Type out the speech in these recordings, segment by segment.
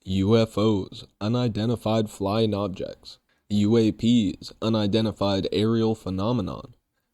UFOs, unidentified flying objects. UAPs, unidentified aerial phenomenon.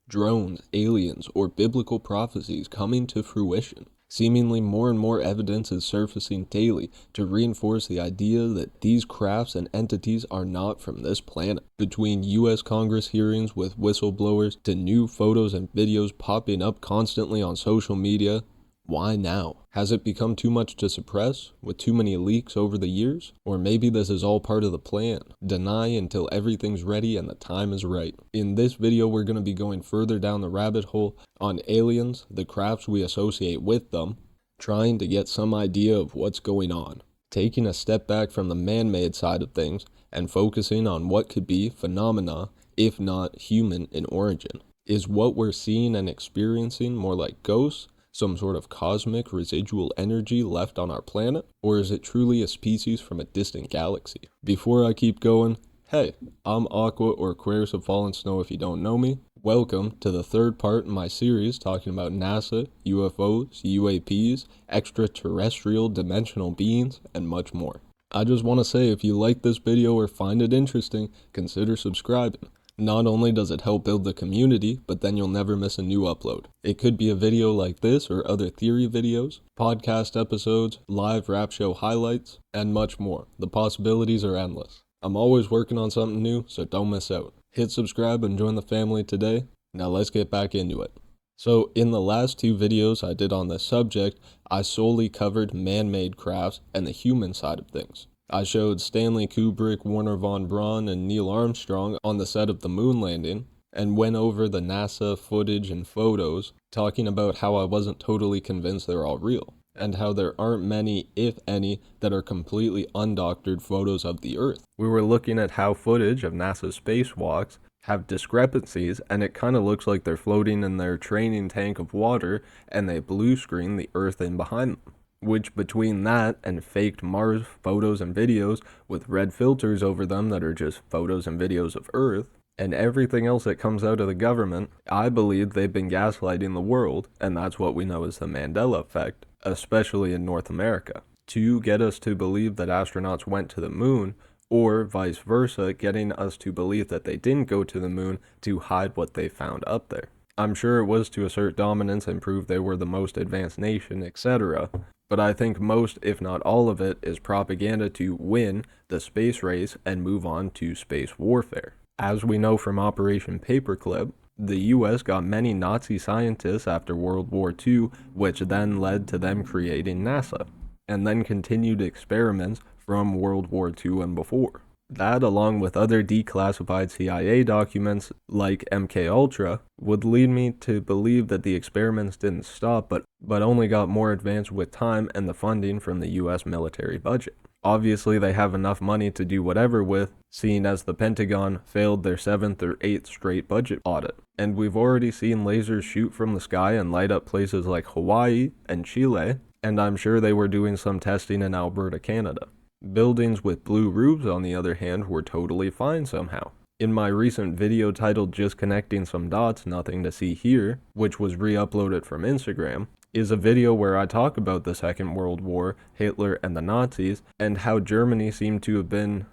Drones, aliens, or biblical prophecies coming to fruition. Seemingly more and more evidence is surfacing daily to reinforce the idea that these crafts and entities are not from this planet. Between U.S. Congress hearings with whistleblowers to new photos and videos popping up constantly on social media, why now? Has it become too much to suppress, with too many leaks over the years? Or maybe this is all part of the plan. Deny until everything's ready and the time is right. In this video, we're going to be going further down the rabbit hole on aliens, the crafts we associate with them, trying to get some idea of what's going on. Taking a step back from the man-made side of things and focusing on what could be phenomena, if not human in origin. Is what we're seeing and experiencing more like ghosts, some sort of cosmic residual energy left on our planet, or is it truly a species from a distant galaxy? Before I keep going, hey, I'm Aqua or Aquarius of Fallen Snow if you don't know me. Welcome to the third part in my series talking about NASA, UFOs, UAPs, extraterrestrial dimensional beings, and much more. I just want to say if you like this video or find it interesting, consider subscribing. Not only does it help build the community, but then you'll never miss a new upload. It could be a video like this or other theory videos, podcast episodes, live rap show highlights, and much more. The possibilities are endless. I'm always working on something new, so don't miss out. Hit subscribe and join the family today. Now let's get back into it. So in the last two videos I did on this subject, I solely covered man-made crafts and the human side of things. I showed Stanley Kubrick, Wernher von Braun, and Neil Armstrong on the set of the moon landing, and went over the NASA footage and photos, talking about how I wasn't totally convinced they're all real, and how there aren't many, if any, that are completely undoctored photos of the Earth. We were looking at how footage of NASA spacewalks have discrepancies, and it kind of looks like they're floating in their training tank of water, and they blue screen the Earth in behind them. Which between that and faked Mars photos and videos with red filters over them that are just photos and videos of Earth, and everything else that comes out of the government, I believe they've been gaslighting the world, and that's what we know as the Mandela effect, especially in North America, to get us to believe that astronauts went to the moon, or vice versa, getting us to believe that they didn't go to the moon to hide what they found up there. I'm sure it was to assert dominance and prove they were the most advanced nation, etc., but I think most, if not all of it, is propaganda to win the space race and move on to space warfare. As we know from Operation Paperclip, the US got many Nazi scientists after World War II, which then led to them creating NASA, and then continued experiments from World War II and before. That, along with other declassified CIA documents like MKUltra, would lead me to believe that the experiments didn't stop but only got more advanced with time and the funding from the US military budget. Obviously, they have enough money to do whatever with, seeing as the Pentagon failed their 7th or 8th straight budget audit. And we've already seen lasers shoot from the sky and light up places like Hawaii and Chile, and I'm sure they were doing some testing in Alberta, Canada. Buildings with blue roofs, on the other hand, were totally fine somehow. In my recent video titled Just Connecting Some Dots, Nothing to See Here, which was re-uploaded from Instagram, is a video where I talk about the Second World War, Hitler and the Nazis, and how Germany seemed to have been,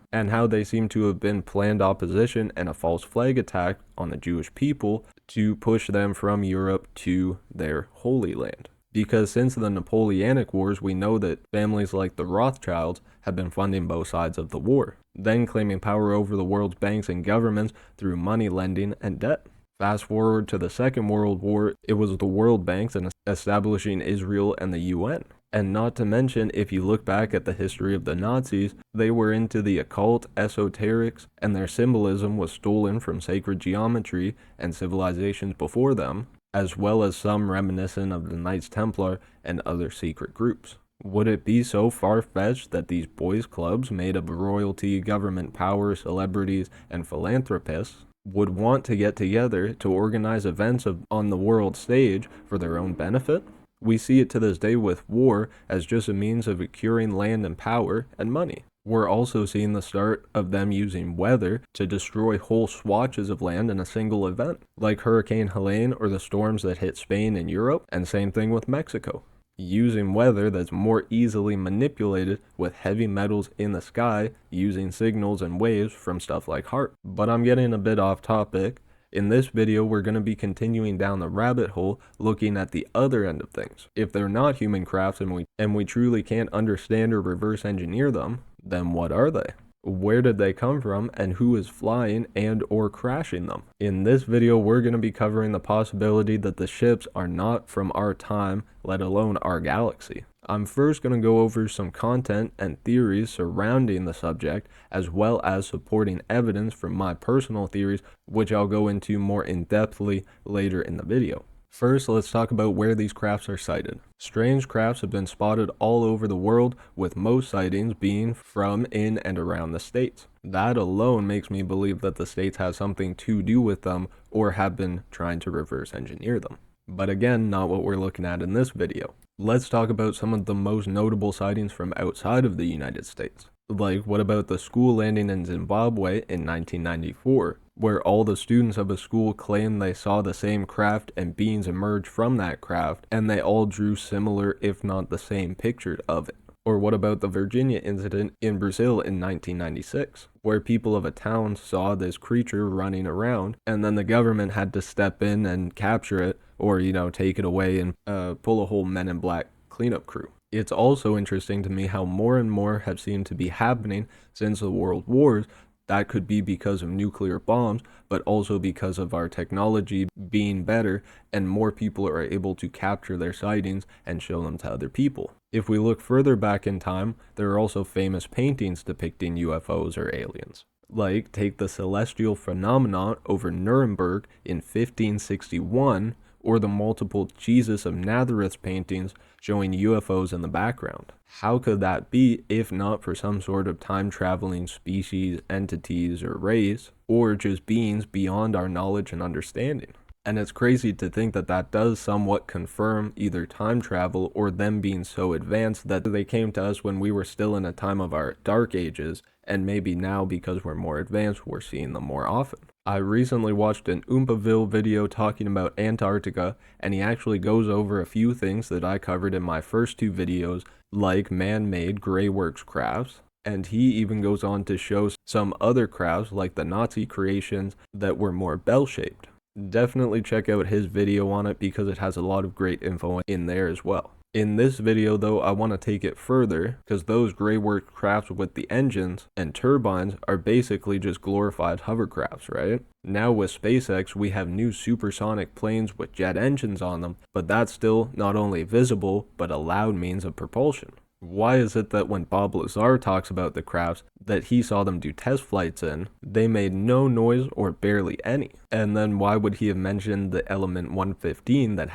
planned opposition and a false flag attack on the Jewish people to push them from Europe to their Holy Land. Because since the Napoleonic Wars, we know that families like the Rothschilds have been funding both sides of the war, then claiming power over the world's banks and governments through money lending and debt. Fast forward to the Second World War, it was the world banks and establishing Israel and the UN. And not to mention, if you look back at the history of the Nazis, they were into the occult, esoterics, and their symbolism was stolen from sacred geometry and civilizations before them, as well as some reminiscent of the Knights Templar and other secret groups. Would it be so far-fetched that these boys' clubs made of royalty, government power, celebrities, and philanthropists would want to get together to organize events on the world stage for their own benefit? We see it to this day with war as just a means of acquiring land and power and money. We're also seeing the start of them using weather to destroy whole swatches of land in a single event, like Hurricane Helene or the storms that hit Spain and Europe, and same thing with Mexico. using weather that's more easily manipulated with heavy metals in the sky using signals and waves from stuff like HAARP. But I'm getting a bit off topic. In this video, we're going to be continuing down the rabbit hole looking at the other end of things. If they're not human crafts and we truly can't understand or reverse engineer them, then what are they? Where did they come from, and who is flying and or crashing them? In this video, we're going to be covering the possibility that the ships are not from our time, let alone our galaxy. I'm first going to go over some content and theories surrounding the subject, as well as supporting evidence from my personal theories, which I'll go into more in-depthly later in the video. First, let's talk about where these crafts are sighted. Strange crafts have been spotted all over the world, with most sightings being from in and around the States. That alone makes me believe that the States has something to do with them or have been trying to reverse engineer them. But again, not what we're looking at in this video. Let's talk about some of the most notable sightings from outside of the United States. Like, what about the school landing in Zimbabwe in 1994, where all the students of a school claimed they saw the same craft and beings emerge from that craft, and they all drew similar, if not the same picture of it? Or what about the Virginia incident in Brazil in 1996, where people of a town saw this creature running around, and then the government had to step in and capture it, or, take it away and pull a whole Men in Black cleanup crew. It's also interesting to me how more and more have seemed to be happening since the World Wars. That could be because of nuclear bombs, but also because of our technology being better and more people are able to capture their sightings and show them to other people. If we look further back in time, there are also famous paintings depicting UFOs or aliens. Like, take the celestial phenomenon over Nuremberg in 1561, or the multiple Jesus of Nazareth paintings showing UFOs in the background. How could that be if not for some sort of time-traveling species, entities, or race, or just beings beyond our knowledge and understanding? And it's crazy to think that that does somewhat confirm either time travel or them being so advanced that they came to us when we were still in a time of our dark ages, and maybe now because we're more advanced, we're seeing them more often. I recently watched an Oompaville video talking about Antarctica, and he actually goes over a few things that I covered in my first two videos, like man-made greyworks crafts, and he even goes on to show some other crafts like the Nazi creations that were more bell-shaped. Definitely check out his video on it because it has a lot of great info in there as well. In this video though, I want to take it further because those greywork crafts with the engines and turbines are basically just glorified hovercrafts, right? Now with SpaceX, we have new supersonic planes with jet engines on them, but that's still not only visible, but a loud means of propulsion. Why is it that when Bob Lazar talks about the crafts that he saw them do test flights in, they made no noise or barely any? And then why would he have mentioned the element 115 that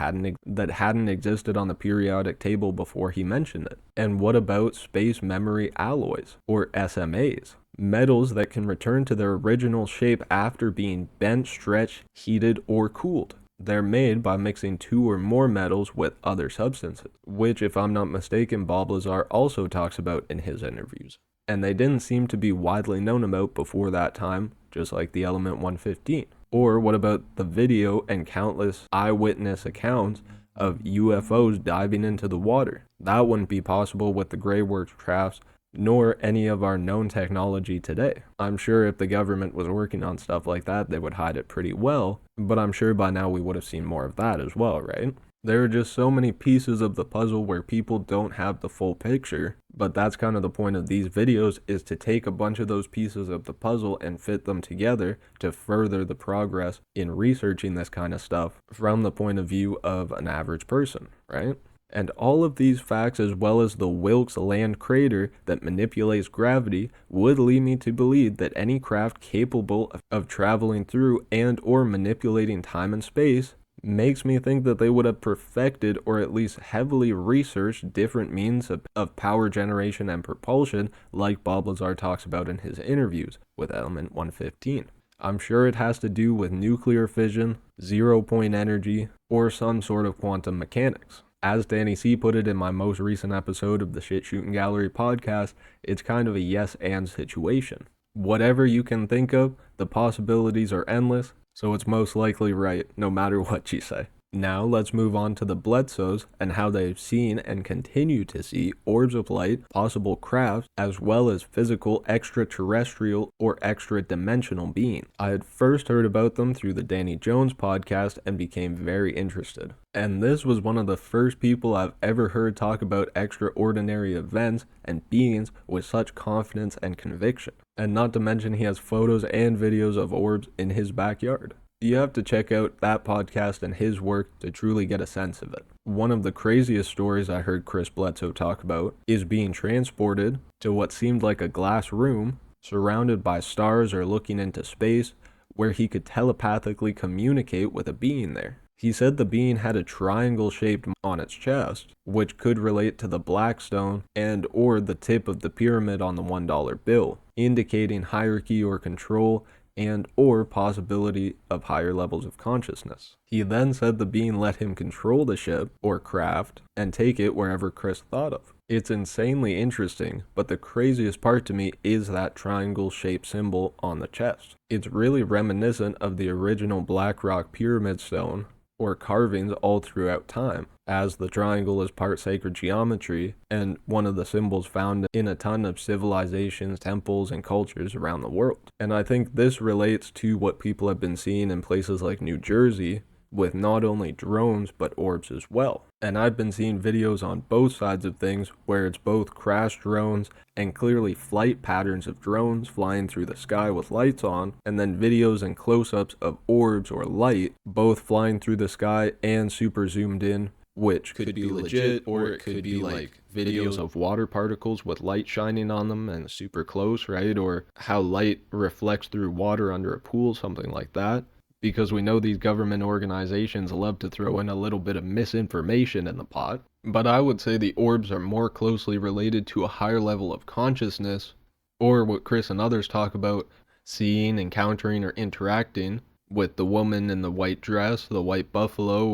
hadn't existed on the periodic table before he mentioned it? And what about space memory alloys, or SMAs? Metals that can return to their original shape after being bent, stretched, heated, or cooled. They're made by mixing two or more metals with other substances, which, if I'm not mistaken, Bob Lazar also talks about in his interviews. And they didn't seem to be widely known about before that time, just like the element 115. Or what about the video and countless eyewitness accounts of UFOs diving into the water? That wouldn't be possible with the greyworks crafts, nor any of our known technology today. I'm sure if the government was working on stuff like that, they would hide it pretty well, but I'm sure by now we would have seen more of that as well, right? There are just so many pieces of the puzzle where people don't have the full picture, but that's kind of the point of these videos, is to take a bunch of those pieces of the puzzle and fit them together to further the progress in researching this kind of stuff from the point of view of an average person, right? And all of these facts, as well as the Wilkes Land crater that manipulates gravity, would lead me to believe that any craft capable of traveling through and or manipulating time and space makes me think that they would have perfected or at least heavily researched different means of power generation and propulsion, like Bob Lazar talks about in his interviews with element 115. I'm sure it has to do with nuclear fission, zero-point energy, or some sort of quantum mechanics. As Danny C put it in my most recent episode of the Shit Shooting Gallery podcast, it's kind of a yes and situation. Whatever you can think of, the possibilities are endless, so it's most likely right, no matter what you say. Now let's move on to the Bledsoes and how they've seen and continue to see orbs of light, possible crafts, as well as physical extraterrestrial or extra-dimensional beings. I had first heard about them through the Danny Jones podcast and became very interested. And this was one of the first people I've ever heard talk about extraordinary events and beings with such confidence and conviction. And not to mention he has photos and videos of orbs in his backyard. You have to check out that podcast and his work to truly get a sense of it. One of the craziest stories I heard Chris Bledsoe talk about is being transported to what seemed like a glass room surrounded by stars or looking into space where he could telepathically communicate with a being there. He said the being had a triangle shaped on its chest, which could relate to the black stone and or the tip of the pyramid on the $1 bill, indicating hierarchy or control and or possibility of higher levels of consciousness. He then said the being let him control the ship or craft and take it wherever Chris thought of. It's insanely interesting, but the craziest part to me is that triangle-shaped symbol on the chest. It's really reminiscent of the original Black Rock pyramid stone or carvings all throughout time, as the triangle is part sacred geometry and one of the symbols found in a ton of civilizations, temples, and cultures around the world. And I think this relates to what people have been seeing in places like New Jersey, with not only drones but orbs as well. And I've been seeing videos on both sides of things where it's both crash drones and clearly flight patterns of drones flying through the sky with lights on, and then videos and close-ups of orbs or light both flying through the sky and super zoomed in, which could be legit, or it could be like videos of water particles with light shining on them and super close, right? Or how light reflects through water under a pool, something like that. Because we know these government organizations love to throw in a little bit of misinformation in the pot. But I would say the orbs are more closely related to a higher level of consciousness, or what Chris and others talk about, seeing, encountering, or interacting with the woman in the white dress, the white buffalo,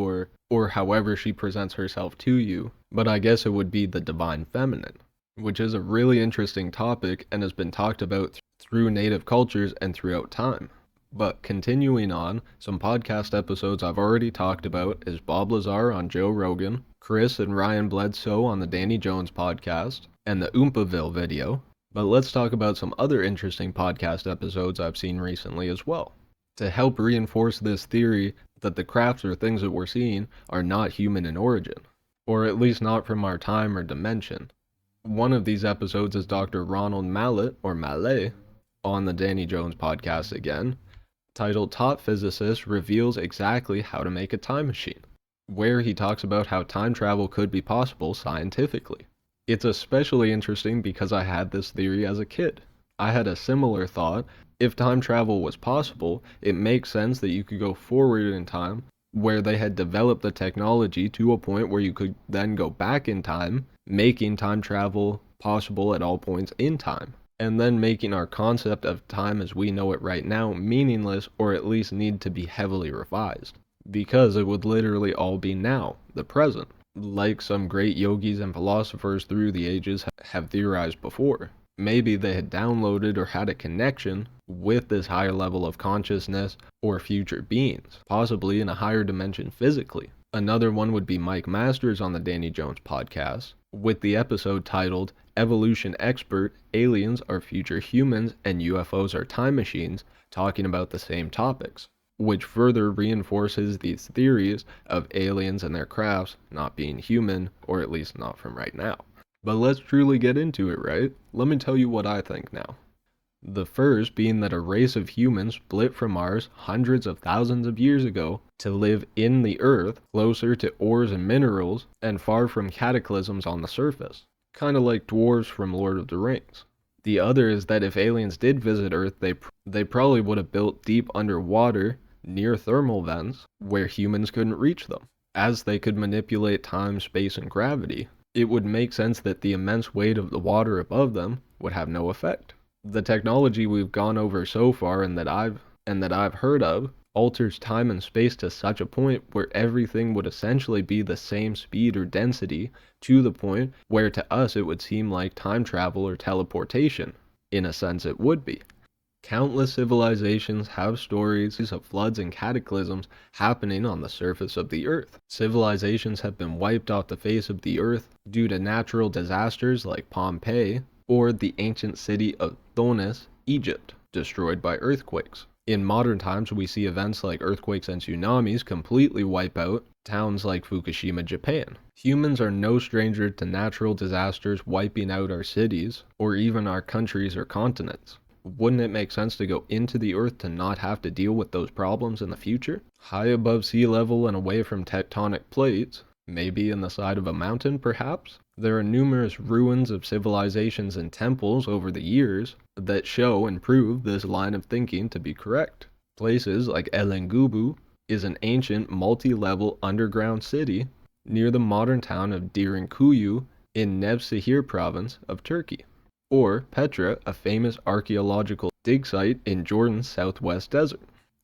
or however she presents herself to you. But I guess it would be the divine feminine, which is a really interesting topic and has been talked about through native cultures and throughout time. But continuing on, some podcast episodes I've already talked about is Bob Lazar on Joe Rogan, Chris and Ryan Bledsoe on the Danny Jones podcast, and the Oompaville video. But let's talk about some other interesting podcast episodes I've seen recently as well, to help reinforce this theory that the crafts or things that we're seeing are not human in origin, or at least not from our time or dimension. One of these episodes is Dr. Ronald Mallet, or Mallet, on the Danny Jones podcast again, titled Top Physicist Reveals Exactly How to Make a Time Machine, where he talks about how time travel could be possible scientifically. It's especially interesting because I had this theory as a kid. I had a similar thought. If time travel was possible, it makes sense that you could go forward in time, where they had developed the technology to a point where you could then go back in time, making time travel possible at all points in time, and then making our concept of time as we know it right now meaningless, or at least need to be heavily revised, because it would literally all be now, the present, like some great yogis and philosophers through the ages have theorized before. Maybe they had downloaded or had a connection with this higher level of consciousness or future beings, possibly in a higher dimension physically. Another one would be Mike Masters on the Danny Jones podcast, with the episode titled Evolution Expert, Aliens Are Future Humans and UFOs Are Time Machines, talking about the same topics, which further reinforces these theories of aliens and their crafts not being human, or at least not from right now. But let's truly get into it, right? Let me tell you what I think now. The first being that a race of humans split from Mars hundreds of thousands of years ago to live in the Earth, closer to ores and minerals, and far from cataclysms on the surface, kind of like dwarves from Lord of the Rings. The other is that if aliens did visit Earth, they probably would have built deep underwater, near thermal vents, where humans couldn't reach them. As they could manipulate time, space, and gravity, it would make sense that the immense weight of the water above them would have no effect. The technology we've gone over so far and that I've heard of alters time and space to such a point where everything would essentially be the same speed or density, to the point where to us it would seem like time travel or teleportation. In a sense it would be. Countless civilizations have stories of floods and cataclysms happening on the surface of the earth. Civilizations have been wiped off the face of the earth due to natural disasters like Pompeii or the ancient city of Thonis, Egypt, destroyed by earthquakes. In modern times, we see events like earthquakes and tsunamis completely wipe out towns like Fukushima, Japan. Humans are no stranger to natural disasters wiping out our cities or even our countries or continents. Wouldn't it make sense to go into the earth to not have to deal with those problems in the future? High above sea level and away from tectonic plates, maybe in the side of a mountain perhaps? There are numerous ruins of civilizations and temples over the years that show and prove this line of thinking to be correct. Places like Elengubu is an ancient multi-level underground city near the modern town of Derinkuyu in Nevşehir province of Turkey. Or Petra, a famous archaeological dig site in Jordan's southwest desert.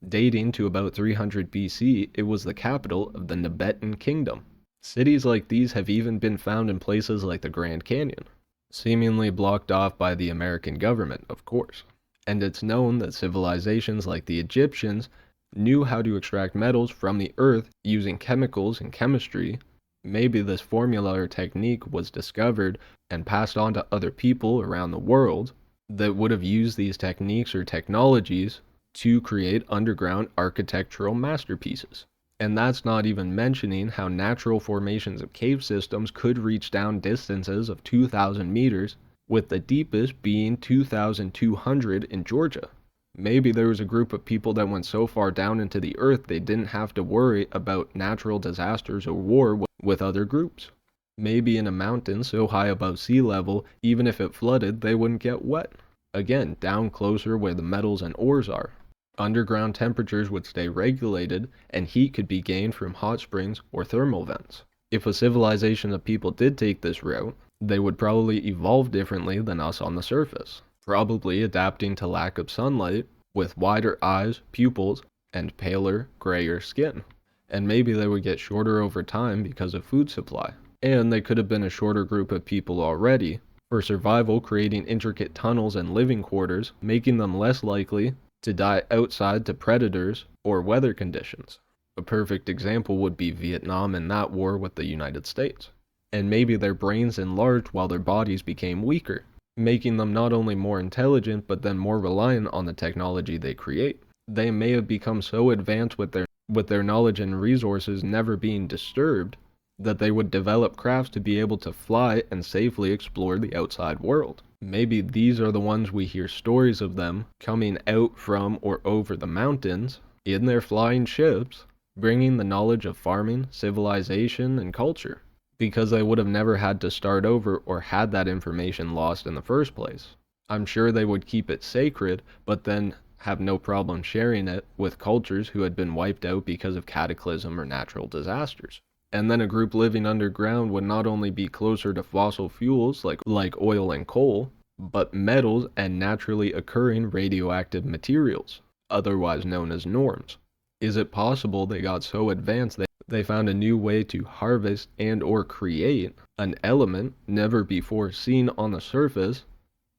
Dating to about 300 BC, it was the capital of the Tibetan kingdom. Cities like these have even been found in places like the Grand Canyon, seemingly blocked off by the American government, of course. And it's known that civilizations like the Egyptians knew how to extract metals from the earth using chemicals and chemistry. Maybe this formula or technique was discovered and passed on to other people around the world that would have used these techniques or technologies to create underground architectural masterpieces. And that's not even mentioning how natural formations of cave systems could reach down distances of 2,000 meters, with the deepest being 2,200 in Georgia. Maybe there was a group of people that went so far down into the earth they didn't have to worry about natural disasters or war with other groups. Maybe in a mountain so high above sea level, even if it flooded, they wouldn't get wet. Again, down closer where the metals and ores are. Underground temperatures would stay regulated, and heat could be gained from hot springs or thermal vents. If a civilization of people did take this route, they would probably evolve differently than us on the surface, probably adapting to lack of sunlight, with wider eyes, pupils, and paler, grayer skin. And maybe they would get shorter over time because of food supply. And they could have been a shorter group of people already, for survival creating intricate tunnels and living quarters, making them less likely to die outside to predators or weather conditions. A perfect example would be Vietnam and that war with the United States. And maybe their brains enlarged while their bodies became weaker, making them not only more intelligent but then more reliant on the technology they create. They may have become so advanced with their knowledge and resources never being disturbed that they would develop crafts to be able to fly and safely explore the outside world. Maybe these are the ones we hear stories of them coming out from or over the mountains in their flying ships, bringing the knowledge of farming, civilization, and culture, because they would have never had to start over or had that information lost in the first place. I'm sure they would keep it sacred, but then have no problem sharing it with cultures who had been wiped out because of cataclysm or natural disasters. And then a group living underground would not only be closer to fossil fuels like oil and coal, but metals and naturally occurring radioactive materials, otherwise known as norms. Is it possible they got so advanced they found a new way to harvest and or create an element never before seen on the surface,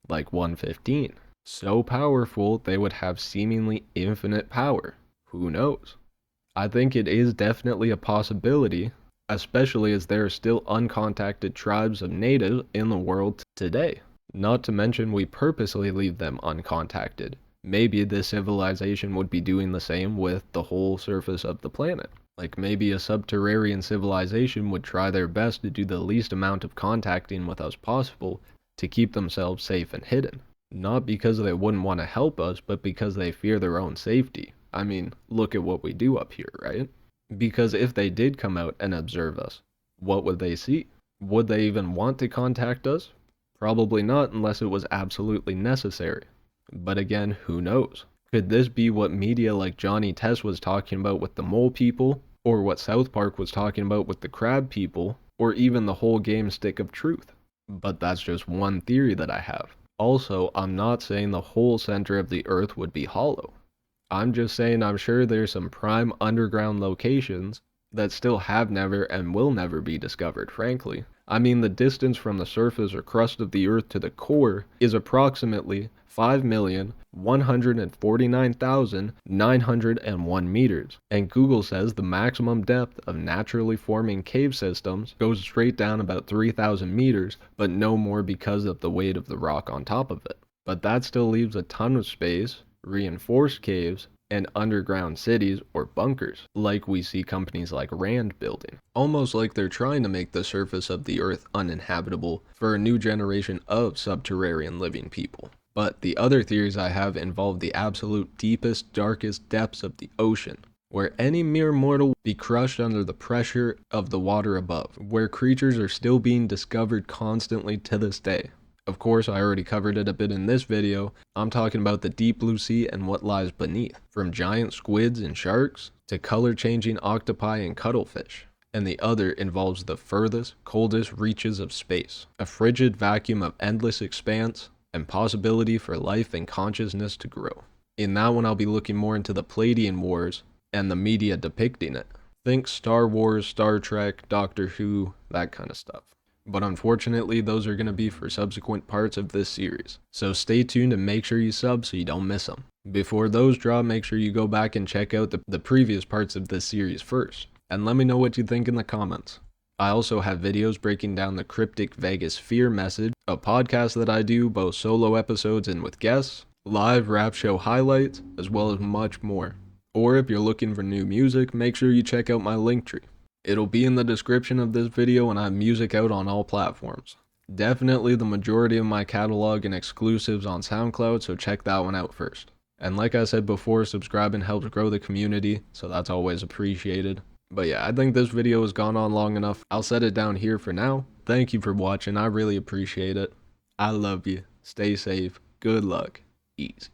like 115? So powerful they would have seemingly infinite power. Who knows? I think it is definitely a possibility, especially as there are still uncontacted tribes of natives in the world today. Not to mention we purposely leave them uncontacted. Maybe this civilization would be doing the same with the whole surface of the planet. Like maybe a subterranean civilization would try their best to do the least amount of contacting with us possible to keep themselves safe and hidden. Not because they wouldn't want to help us, but because they fear their own safety. I mean, look at what we do up here, right? Because if they did come out and observe us, what would they see? Would they even want to contact us? Probably not unless it was absolutely necessary. But again, who knows? Could this be what media like Johnny Test was talking about with the mole people? Or what South Park was talking about with the crab people? Or even the whole game Stick of Truth? But that's just one theory that I have. Also, I'm not saying the whole center of the earth would be hollow. I'm just saying I'm sure there's some prime underground locations that still have never and will never be discovered, frankly. I mean, the distance from the surface or crust of the Earth to the core is approximately 5,149,901 meters, and Google says the maximum depth of naturally forming cave systems goes straight down about 3,000 meters, but no more because of the weight of the rock on top of it. But that still leaves a ton of space, reinforced caves, and underground cities or bunkers, like we see companies like Rand building. Almost like they're trying to make the surface of the Earth uninhabitable for a new generation of subterranean living people. But the other theories I have involve the absolute deepest, darkest depths of the ocean, where any mere mortal will be crushed under the pressure of the water above, where creatures are still being discovered constantly to this day. Of course, I already covered it a bit in this video. I'm talking about the deep blue sea and what lies beneath, from giant squids and sharks to color-changing octopi and cuttlefish. And the other involves the furthest, coldest reaches of space, a frigid vacuum of endless expanse and possibility for life and consciousness to grow. In that one, I'll be looking more into the Pleiadian Wars and the media depicting it. Think Star Wars, Star Trek, Doctor Who, that kind of stuff. But unfortunately, those are going to be for subsequent parts of this series. So stay tuned and make sure you sub so you don't miss them. Before those drop, make sure you go back and check out the previous parts of this series first. And let me know what you think in the comments. I also have videos breaking down the cryptic Vegas fear message, a podcast that I do, both solo episodes and with guests, live rap show highlights, as well as much more. Or if you're looking for new music, make sure you check out my Linktree. It'll be in the description of this video, and I have music out on all platforms. Definitely the majority of my catalog and exclusives on SoundCloud, so check that one out first. And like I said before, subscribing helps grow the community, so that's always appreciated. But yeah, I think this video has gone on long enough. I'll set it down here for now. Thank you for watching, I really appreciate it. I love you. Stay safe. Good luck. Easy.